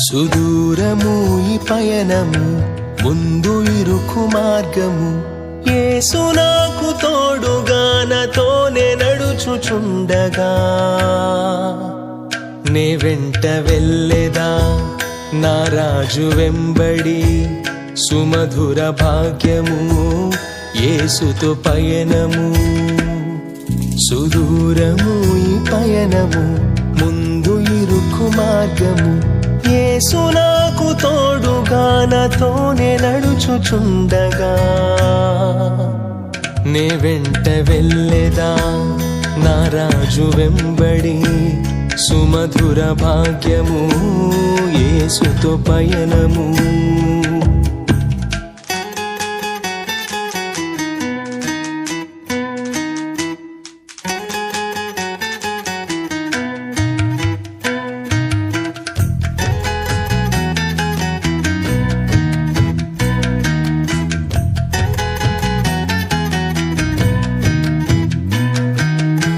సుదూరము ఈ పయనము, ముందు ఇరుకు మార్గము. యేసు నాకు తోడుగా నాతోనే నడుచుచుండగా, నే వెంట వెళ్ళెదా నా రాజు వెంబడి. సుమధుర భాగ్యము యేసుతో పయనము. సుదూరము ఈ పయనము, ముందు ఇరుకు మార్గము. యేసు నాకు తోడుగా నాతోనే నడుచుచుండగా, నే వెంట వెళ్ళెదా నా రాజు వెంబడి. సుమధుర భాగ్యము యేసుతో పయనము.